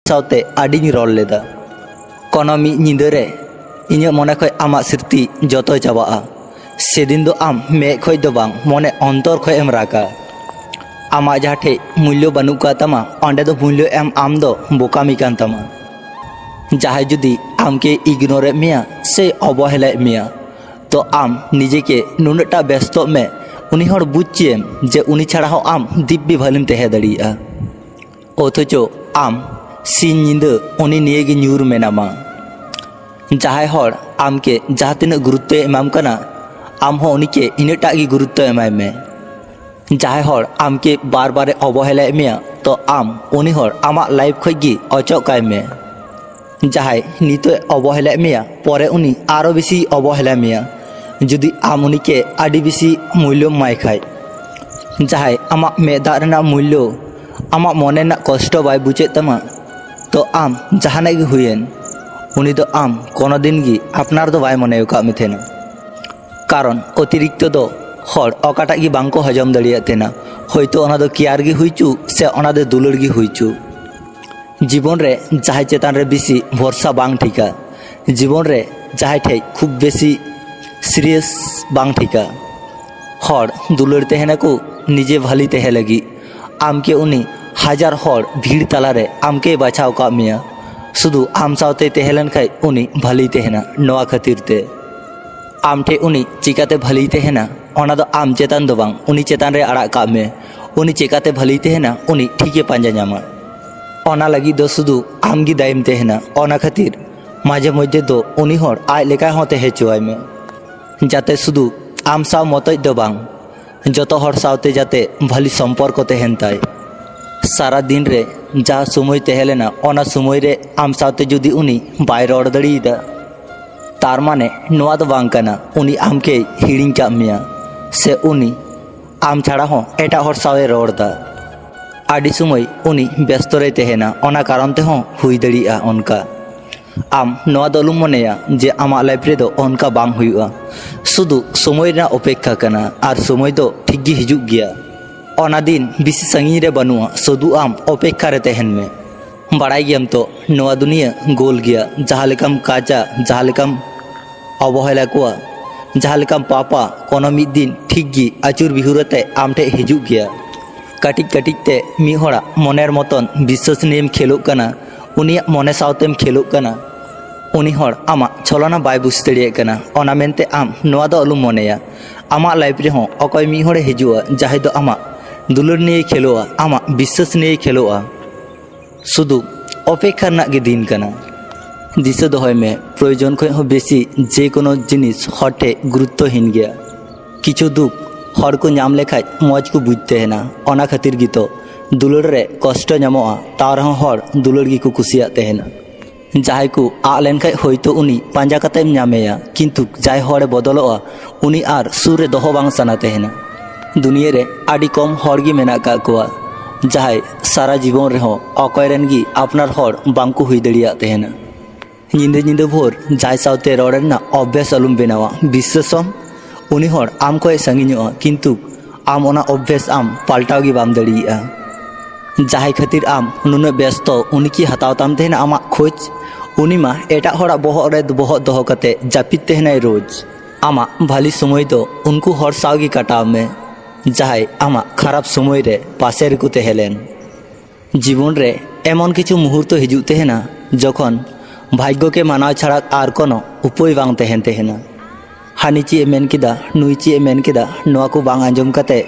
साउते आडिनी roll लेदा कोनो मी निंदरे इन्हें मने खय आमा स्मृति जतो चाबाआ सेदिन दो आम मे खय दो बांग मने अंतर खय एम रागा आमा जहाठे मूल्य बानुका तमा अंडे दो मूल्य एम आम दो बोकामी कान तमा जहां जुदी आम के इग्नोरे मिया से अवहेला मिया तो आम निजे के नुनटा व्यस्त में उनी हर बुझेम जे उनी छाड़ा हो आम दिव्य भालिम तेहे दड़िया अथचो आम सिन निंद उनी निये गे न्यूर मेनामा जहां हर आम के जहां तिनाग गुरुत्व एमाम कना आम हो उनी के इनेटा गे गुरुत्व एमाय में जहां हर आम के बार बार अवहेला मिया तो आम उनी हर आमा लाइफ खय गे अचक काय में जहां नितो अवहेला मिया परे उनी आरो बेसी अवहेला मिया जुदी आम उनी के आदि बेसी मूल्य माय खाय जहां आमा मेदा रेना मूल्य आमा मने ना कष्ट बाय बुझे तमा तो आम जहाना गे हुयेन उनी दो आम कोनो दिन गे आपनार दो बाय मने का मिथेना कारण अतिरिक्त दो हर अकाटा गे बांको हजम दड़िया तेना होयतो ओना दो केयार गे हुइचु से ओना दो दुलड़ गे हुइचु जीवन रे जहां चेतान रे बेसी भरसा बांग ठिका जीवन रे जहां ठे खूब बेसी सीरियस बांग ठिका हर दुलड़ तेहेना को निजे भाली तेहे लगी आम के उनी हजार हर भीड़ तालारे आम के बाछाव का मिया शुधु आम सावते तेहेलन खाय उनी भाली तेहेना नोआ खातिर ते आम ठे उनी चिकाते भाली तेहेना ओना दो आम चेतान दो बांग उनी चेतान रे आड़ा का में उनी चिकाते भाली तेहेना उनी ठीके पांजा ᱧᱟᱢᱟ ओना लगी दो शुधु आम गी दायम तेहेना ओना खातिर माझे मध्य दो उनी हर आय लेका होते हेचुआय में जाते शुधु आम साव मतoj दो बांग जतो हर सावते जाते भाली सम्पर्क तेहेन ताय सारा दिन रे जा समय तेहेलेना ओना समय रे आम सावते जुदी उनी बाय रड़ दड़ीदा तार माने नोआ दो बांग काना उनी आम के हिड़िंग का मिया से उनी आम छाड़ा हो एटा हर सावे रड़दा आदि समय उनी व्यस्त रे तेहेना ओना कारण ते हो हुई दड़िया उनका आम नोआ दलुम मनेया जे आमा लाइफ रे दो उनका बांग हुआ शुधु समय रे अपेक्षा कना आर समय दो ठीक गे हिजुग गया ओना दिन बिसी संगी रे बनुआ शुधु आम अपेक्षा रे तेहेन में बड़ाई गयम तो नोआ दुनिया गोल गया जहां लेकम काचा जहां लेकम अवहेला कुआ जहां लेकम पापा कोनो मिद दिन ठीक गे आचुर बिहुरते आम ठे हिजुग गया कटिक कटिक ते मी होड़ा मनेर मतन विश्वसनीयम खेलोग कना उनिया मने सावतेम खेलोग कना उनी हर आमा छलना बाय बुझ दड़िये कना ओना मेनते आम नोआ दो अलुम मनेया आमा लाइफ रे हो अकय मी होड़े हिजुआ जहां दो आमा दुलर निये खेलोआ आमा विश्वास निये खेलोआ शुधु अपेक्षा ना गे दिन कना दिशा दोहय में प्रयोजन खय हो बेसी जे कोनो जिनिस हटे गुरुत्वहीन गया किछु दुख हर को नाम लेखाय मौज को बुझते है ना ओना खातिर गी तो दुलड़ रे कष्ट नामोआ तार हर दुलड़ गी को कुसियाते है ना जहां को आ लेन खाय होयतो उनी पांजा कतेम नामेया किंतु जाय हर बदलोआ उनी आर सुर रे दोहो बांग सनाते है ना दुनिया रे आडी कम हर गी मेना का कोआ जहां सारा जीवन रे हो अकय रेन गी आपनार हर बांग को हुई दड़ियाते है ना निंदे निंदे भोर जाय सावते रड़े ना अभ्यास अलुम बेनावा विश्वासम उनी हर आम को संगिñoa किंतु आम ओना अभ्यास आम पाल्टाव गी बाम दड़िया जहां खातिर आम नुना व्यस्त उनी की हताव ताम तेना आमा खोज उनी मा एटा हरा बहक रे बहक दोहो कते जापित तेनाय रोज आमा भाली समय दो उनको हर साव गी काटाव में जहां आमा खराब समय रे पासे रे को तेहेलेन जीवन रे एमन किछु मुहूर्त हिजुग तेहेना जखन भाग्य के मानाव छाड़ा आर कोनो उपाय बांग तेहेन तेहेना हानि ची मेन किदा नुई ची मेन किदा नोआ को बांग आंजम कते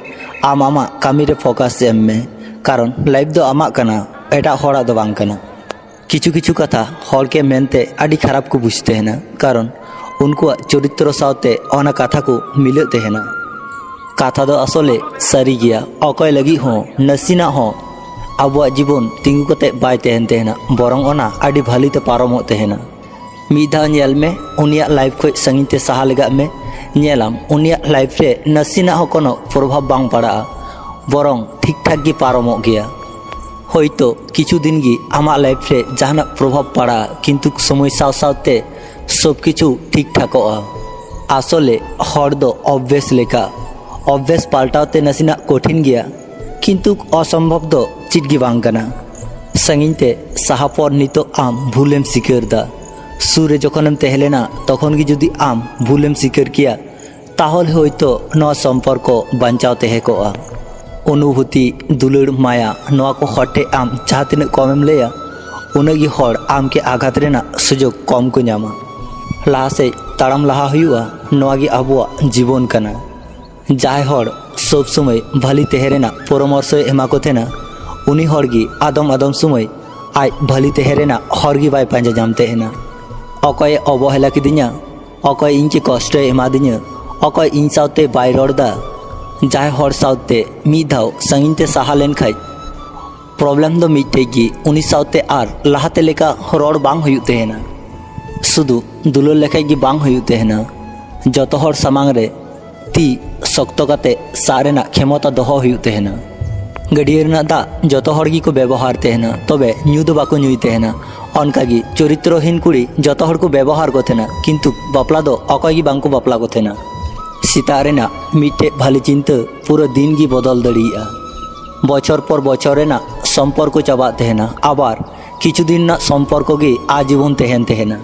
आम आमा कामी रे फोकस एम में कारण लाइफ दो आमा कना एटा हरा दो बांग कना किछु किछु कथा हर के मेनते आडी खराब को बुझते है ना कारण उनको चरित्र सावते ओना कथा को मिलते है ना कथा दो असले सारी गया अकय लगी हो नसीना हो आबुआ जीवन तिंगु कते बाय तेहन तेहना बरंग ओना आडी भालीते पारमो तेहना मिधा नेल में उनिया लाइफ को संगी ते सहा लगा में नेलाम उनिया लाइफ रे नसीना हो कोनो प्रभाव बांग पड़ा बरंग ठीक ठाक गी पारमो गया होयतो किछु दिन गी आमा लाइफ रे जहाना प्रभाव पड़ा किंतु समय साव सावते सब किछु ठीक ठाकोआ आसले हर दो अभ्यास लेका अभ्यास पाल्टावते नसीना कठिन गया किंतु असंभव दो चिटगी बांग कना संगीन ते साहापर नितो आम भूलेम सिकरदा सूरे जखनेम तहलेना तखन गी जुदी आम भूलेम सिकर किया ताहले होयतो नवा सम्पर्क बांचाव तहे कोआ। अनुभूति दुलड़ माया नवा को हटे आम जहाँ तिना कमेम लेया उनगी हर आम के आघात रेना सुजोग कम को नामा। लाहा से ताड़ाम लाहा हुआ नवा गी आबुआ जीवन कना। जाय हर सब समय भाली तहेरेना परामर्श एमा को थेना उनी हरगी आदम आदम समय आय भाली तहेरेना हरगी बाय पांजा जाम तहेना। अकय अवहेला किदिया अकय इनके कष्ट एमा दिया अकय इन सावते बाय रड़दा जाय हर सावते मी धाव संगीनते साहा लेन खाय प्रॉब्लम दो मिटे गी उनी सावते आर लाहाते लेका रड़ बांग हुयु तहेना सुदु दुलर लेखाय गी बांग हुयु तहेना। जतो हर सामांग रे ती शक्त काते सारेना क्षमता दोहो हुयु तहेना। गडिया रेना दा जतो हर गी को व्यवहार तहेना तबे न्यू दो बाको न्यूई तहेना। अनकागी चरित्रहीन कुड़ी जतो हर को व्यवहार को थेना किंतु बापला दो अकय गी बांग को बापला को थेना। सीता रेना मिटे भाली चिंता पूरा दिन गी बदल दड़िया। बचर पर बचर रेना सम्पर्क चाबा तहेना आबार किछु दिन ना सम्पर्क गी आजीवन तहेन तहेना।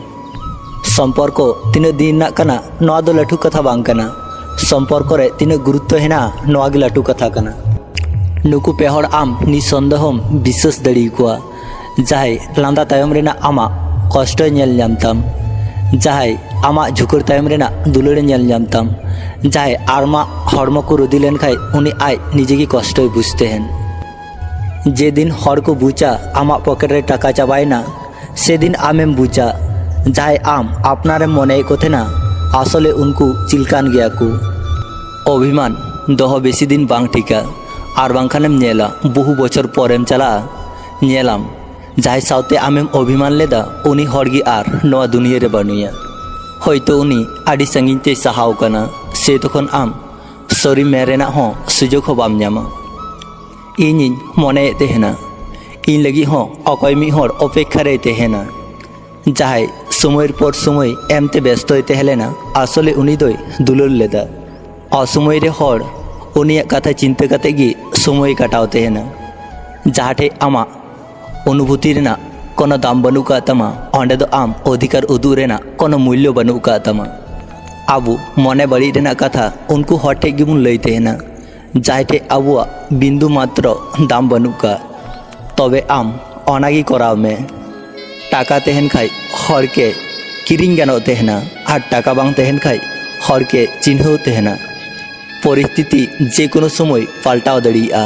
सम्पर्क तीना दिन ना कना नवा दो लाठू कथा बांग कना सम्पर्क रे तीना गुरुत्व हेना नवा गी लाठू कथा कना। नुकु पेहर आम निसंदेहम विश्वास दड़ी कुआ जहाय लांदा तायम रेना आमा कष्ट नेल ᱧᱟᱢᱛᱟᱢ जहाय आमा झुकुर तायम रेना दुलड़ नेल ᱧᱟᱢᱛᱟᱢ जहाय आरमा हड़मो को रुदी लेन खाय उनी आय निजे की कष्ट बुझते हैं। जे दिन हर को बुझा आमा पकेट रे टाका चाबायना से दिन आमेम बुझा जहाय आम आपनारे मने को थे ना आसले उनको चिलकान गया को। अभिमान दोहो बेसी दिन बांग ठिका आर बांखानेम नेला बहु बचर परेम चला नेलाम जहाय सावते आमेम अभिमान लेदा उनी हरगी आर नवा दुनिया रे बानुया होयतो उनी आडी संगीन ते साहाव कना से तखन आम सरी मेरेना हो सुजोग हो बाम ᱧᱟᱢᱟ। इनिन मने तेहेना इन लगी हो अकय मी हर अपेक्षा रे तेहेना जहाय समय पर समय एमते व्यस्त तेहलेना आसले उनी दोय दुलर लेदा असमय रे हर उनिया कथा चिंता कते गी समय काटाव तेहेना। जहाटे आमा अनुभूति रेना कोनो दाम बनू का तमा ओंडे दो आम अधिकार उदू रेना कोनो मूल्य बनू का तमा। आबू मने बड़ी रेना कथा उनको हटे गिमुन लई तेहेना जायटे आबुआ बिंदु मात्र दाम बनू का तबे आम ओनागी कराव में। टाका तेहन खाय हर के किरिंग गानो तेहना आर टाका बांग तेहन खाय हर के चिन्ह तेहना। परिस्थिति जे कोनो समय पाल्टाव दड़िया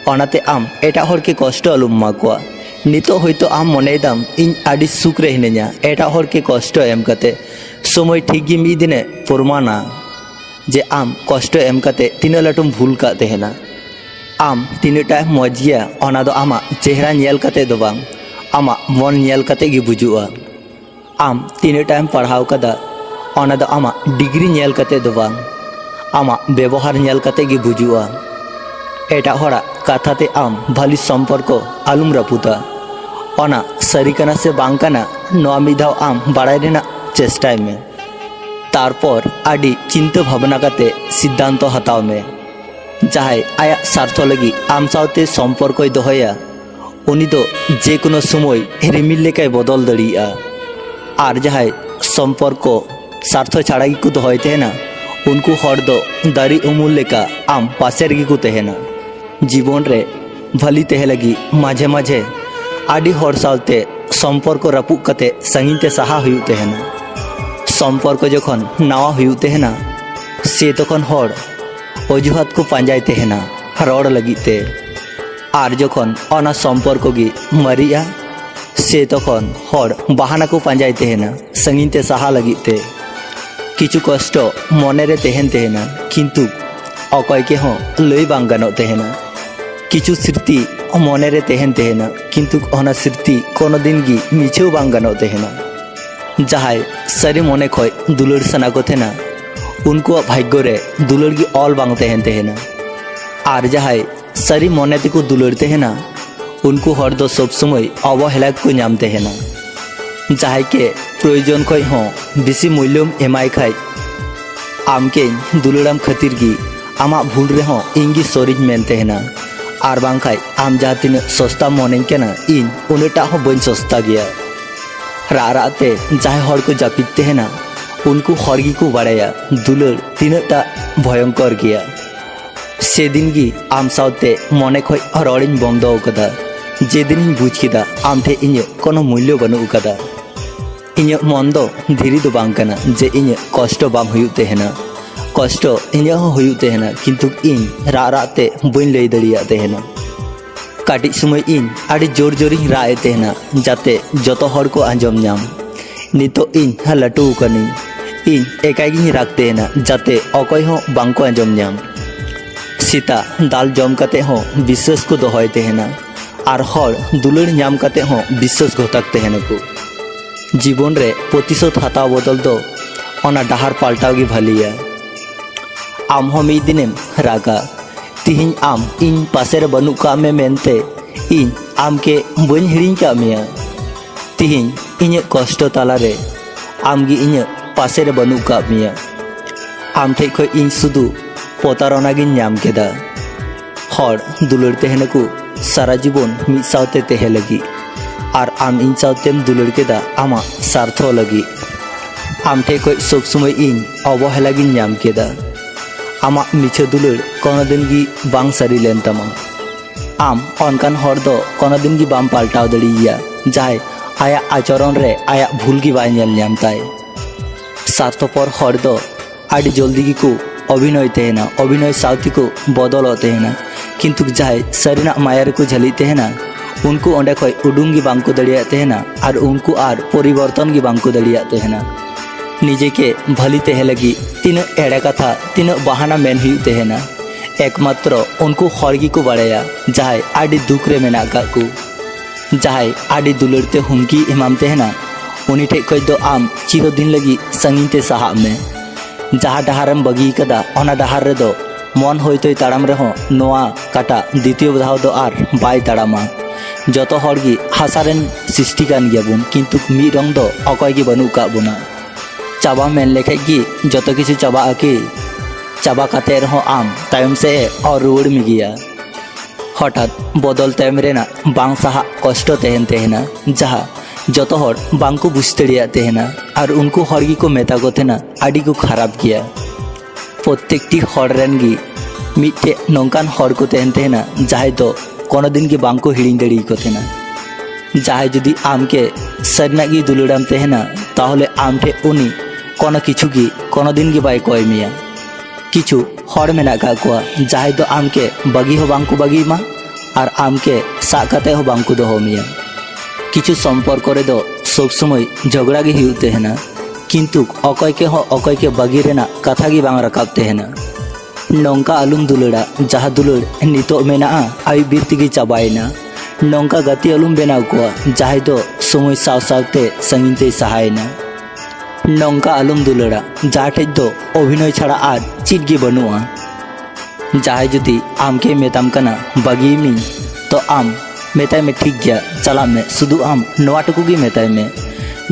ओनाते आम एटा हर के कष्ट अलुम माकुआ। नितो होयतो आम मने दाम इन आडी सुख रे हिनेया एटा हर के कष्ट एम कते समय ठीक गी मी दिने प्रमाणा जे आम कष्ट एम कते तीना लाटुम भूल का तेहना। आम तीनटा मजिया ओना दो आमा चेहरा नेल कते दो बांग आमा मन नेल कते गी बुजुआ। आम तीन टाइम पढ़ाव कदा ओना दो आमा डिग्री नेल कते दो बांग आमा व्यवहार नेल कते गी बुजुआ। एटा हरा कथाते आम भाली सम्पर्क आलुम रापुता ओना सरी कना से बांग कना नवा मिधाव आम बाड़ाय रेना चेष्टाय में तारपर आडी चिंता भावना कते सिद्धांत हताव में। जहाय आया स्वार्थ लगी आम सावते सम्पर्क दोहया उनी दो जे कोनो समय रिमिल लेकाय बदल दड़िया आर जहाय सम्पर्क स्वार्थ छाड़ा गी को दोहय तेहना उनको हर दो दारी उमुल लेका आम पासे गी को तेहना। जीवन रे भली तेहे लगी माझे माझे आडी हर सावते सम्पर्क रापुक कते संगीन ते साहा हुयु तेहना। सम्पर्क जखन नावा हुयु तेहना से तखन हर अजुहात को पांजाय तेहना रड़ लगिते आर जखन ओना सम्पर्क गी मरिया से तखन हर बहाना को पांजाय तेहना संगीन ते साहा लगिते। किछु कष्ट मने रे तेहन तेहना किंतु अकय के हो लई बांग गानो तेहना। किछु स्मृति मने रे तेहन तेहना किंतु ओना स्मृति कोनो दिन गी मिछेव बांग गानो तेहना। जहाय सरी मने खय दुलड़ सना को थेना उनको भाग्य रे दुलड़ गी ऑल बांग तेहन तेहना आर जहाय सरी मने तेको दुलड़ तेहना उनको हर दो सब समय अवहेला को नाम तेहना। जहाय के प्रयोजन खय हो बेसी मूल्यम एमाय खाय आमके दुलड़ाम खातिर गी आमा भूल रे हो इंगी सॉरी मेन तेहना आर बांखाय आम जहाँ तीन सस्ता मोने केना इन उन्हेटा हो बन सस्ता गया राते जहाँ हर को जापिद तहना उनको हरगी को बाड़ाया दुलड़ तीनटा भयंकर गया से दिन गी आम सावते मने खय रड़िन बंदो कदा जेदिन बुझ किदा आम ठे इᱧ कोनो मूल्य बनू कदा इᱧ मन दो धीरे दो बांग कना जे इᱧ कष्ट बाम हुयुग तेहना कष्ट इᱧ हो हुयुग तेहना किंतु इन राते बइन लई दड़िया तेहना काटी समय इन आड़ी जोर जोरी राए तेहना जाते जतो हर को आंजम नाम नितो इन लटू कनी इन एकाई गिन राग तेहना जाते अकय हो बांग को आंजम नाम सीता दाल जम काते हो विश्वास को दोहय तेहना आर हर दुलड़ नाम काते हो विश्वास घोताक तेहना को जीवन रे प्रतिशोध हताव बदल दो ओना डाहार पाल्टाव गी भालिया आम हो मी दिनेम रागा तिहिं आम इन पासे रे बनु का मे मेनते इन आम के बन हिड़िं का मिया तिहिं इᱧ कष्ट ताला रे आम गी इᱧ पासे रे बनु का मिया आम ठे खय इन सुदु पतारना गिन नाम केदा हर दुलड़ तेहना को सारा जीवन मिद सावते तेहे लगी आर आम इन सावतेम दुलड़ केदा आमा स्वार्थ लगी आम ठे खय सब समय इन अवहेला गिन नाम केदा आमा मिछे दुलड़ कोनो दिन गी बांग सारी लेन तमा आम अनकान हर दो कोनो दिन गी बाम पाल्टाव दड़िया जाय आया आचरण रे आया भूल गी बाय नेल नाम ताय स्वार्थपर हर दो आड़ी जल्दी गी को अभिनय तेहना अभिनय सावती को बदल तेहना किंतु जाय सरीना माया को झली तेहना उनको ओंडे खय उडुंग गी बांग को दड़िया तेहना आर उनको आर परिवर्तन गी बांग को दड़िया तेहना निजे के भली तेहे लगी तीन एड़ा कथा तीन बहाना मेन हुई तेहना एकमात्र उनको हरगी को बाड़ाया जहाय आड़ी दुख रे मेना का को जहाय आड़ी दुलड़ते हुमकी इमाम तेहना उनी ठे खय दो आम चिरो दिन लगी संगीन ते साहा में जहाँ डहारम बगी कदा ओना डहार रे दो मन होयतोय ताड़ाम रे हो नोआ काटा द्वितीय धाव दो आर बाय ताड़ामा जतो हरगी हासारेन सृष्टि कान गियाबुन किंतु मी रंग दो अकय गी बनु का बुना चाबा मेन लेखे गी जतो किछु चाबा आके चाबा काते रहो आम तायम से और रुड़ में गया हठात बदल तायम रेना बांग साहा कष्ट तेहन तेहना जहाँ जतो हर बांग को बुझतड़िया तेहना और उनको हरगी को मेता को तेना आड़ी को खराब किया प्रत्येकटी हर रेन गी मिट्टे नौकान हर को तेहन तेहना जहाय दो कोनो दिन की बांग को हिड़िंग दड़ी को तेना जहाय जुदी आम के सरना गी दुलुड़ाम तेहना ताहले आम ठे उनी कोनो किछु गी कोनो दिन की बाय कोय मिया किछु हर मेना का कोआ जहाय दो आम के बगी हो बांग को बगी मा और आम के सा काते हो बांग को दो हो मिया किछु सम्पर्क करे दो सब समय झगड़ा गी हुई तेहना किंतु अकय के हो अकय के बगी रेना कथा गी बांग रकाब तेहना नौका आलुम दुलड़ा जहाँ दुलड़ नितो मेना आई बीरती गी चाबायना नौका गति आलुम बेनाव कोआ जहाय दो समय साव सावते संगीन ते सहायना नौका आलुम दुलड़ा जहाँ ठेज दो अभिनय छाड़ा आर चीज गी बनुआ जहाय जुदी आम के मेताम कना बगी मी तो आम मेताय में ठीक गया चला में सुदु आम नवा टुकु गी मेताय में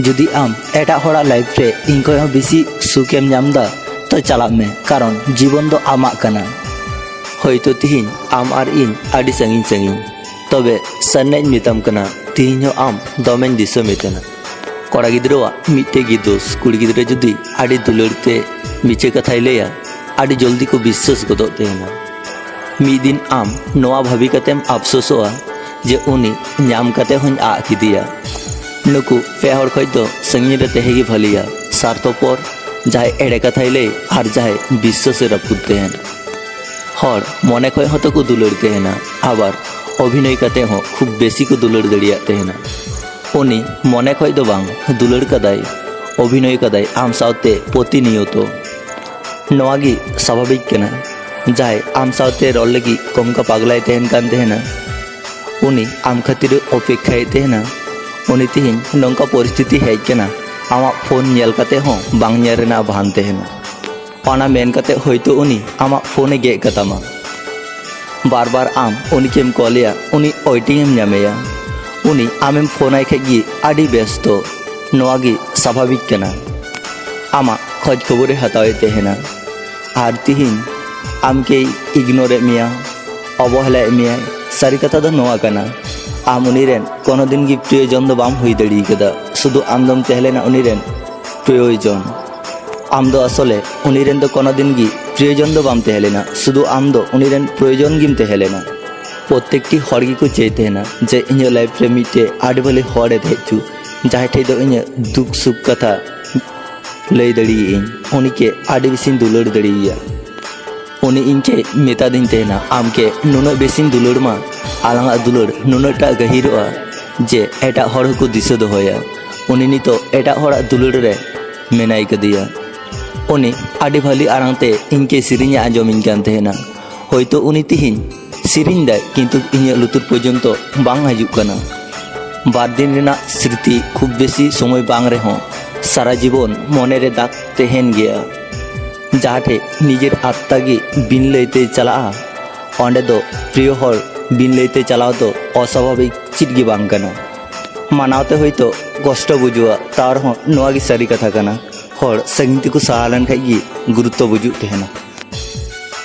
जुदी आम एटा होड़ा लाइफ रे इनको हो बेसी सुकेम नामदा तो चला में कारण जीवन दो आमा कना होयतो तिहिं आम आर इन आडी संगीन संगीन तबे सन्ने मिताम कना तिहिं हो आम दोमेन दिसो मेतना कोड़ा गिद्रोआ मिट्टे गी दोष कुड़ी गिद्रे जुदी आडी दुलड़ते मिचे कथाय लेया आडी जल्दी को विश्वास गदो तेहना मी दिन आम नवा भाभी कतेम अफसोसोआ जे उनी नाम कते हुन आ किदिया नुकु पे हर खय दो संगीन रे तेहेगी भलिया स्वार्थपर जहाय एड़े कथाय ले आर जहाय विश्वास रपुद तेहन हर मने खय हतो को दुलड़ तेहना आबार अभिनय कते हो खूब बेसी को दुलड़ दड़िया तेहना उनी मने खय दो बांग दुलड़ कदाय अभिनय कदाय आम सावते प्रतिनियतो नवागी स्वाभाविक केना जहाय आम सावते रol लगी कम का पागलाय तेहन कान तेहना उनी आम खातिर अपेक्षाय तेहना उनी तिहिं नौका परिस्थिति हेज केना आमा फोन नेल काते हो बांग नेल रेना भान तेहना ओना मेन काते होयतो उनी आमा फोने गे कतामा बार बार आम उनी केम कॉलिया उनी ओइटिंग नामेया उनी आमेम फोनाय खेगी आडी व्यस्त नवागी स्वाभाविक केना आमा खोज खबरे हतावे तेहना आर तिहिं आम के इग्नोर मिया अवहेला मिया सारी कथा दो नोआ कना आम उनीरेन कोनो दिन की प्रयोजन दो बाम हुई दड़ी कदा सुदु आमदम तहलेना उनीरेन प्रयोजन आम दो असले उनीरेन दो कोनो दिन की प्रयोजन दो बाम तहलेना सुदु आम दो उनीरेन प्रयोजन गिम तहलेना प्रत्येकटी हर की को चेते हैं जे इन लाइफ रे मिटे आड़ी भले हड़े देचु जहाँ ठे दो इन दुख सुख कथा लई दड़ी उनी के आड़ी बेसिन दुलड़ दड़िया उनी इनके मेता दिन तेना आम के नुना बेसिन दुलड़ मा आलांगा दुलड़ नुनाटा गहिरोआ जे एटा हड़ को दिशा दोया उनी नितो एटा हड़ा दुलड़ रे मेनाई कदिया उनी आड़ी भली आरांगते इनके सिरिंग आंजोमिन कान तेना होयतो उनी तिहिन सिरिंग दा किंतु इन लुतुर पर्यंत बांग हजुक कना बार दिन रेना स्मृति खूब बेसी समय बांग रहे सारा जीवन मने रे दाग तेहन गया जाहाटे निजेर आत्मा की बिन लैते चला अंडे दो प्रिय हर बिन लैते चलाओ तो अस्वाभाविक चिटगी बांग कना मानावते होयतो कष्ट बुझुआ तार नोआ की सारी कथा कना हर संगीत को सहालन खाई गुरुत्व बुझुक तेहना।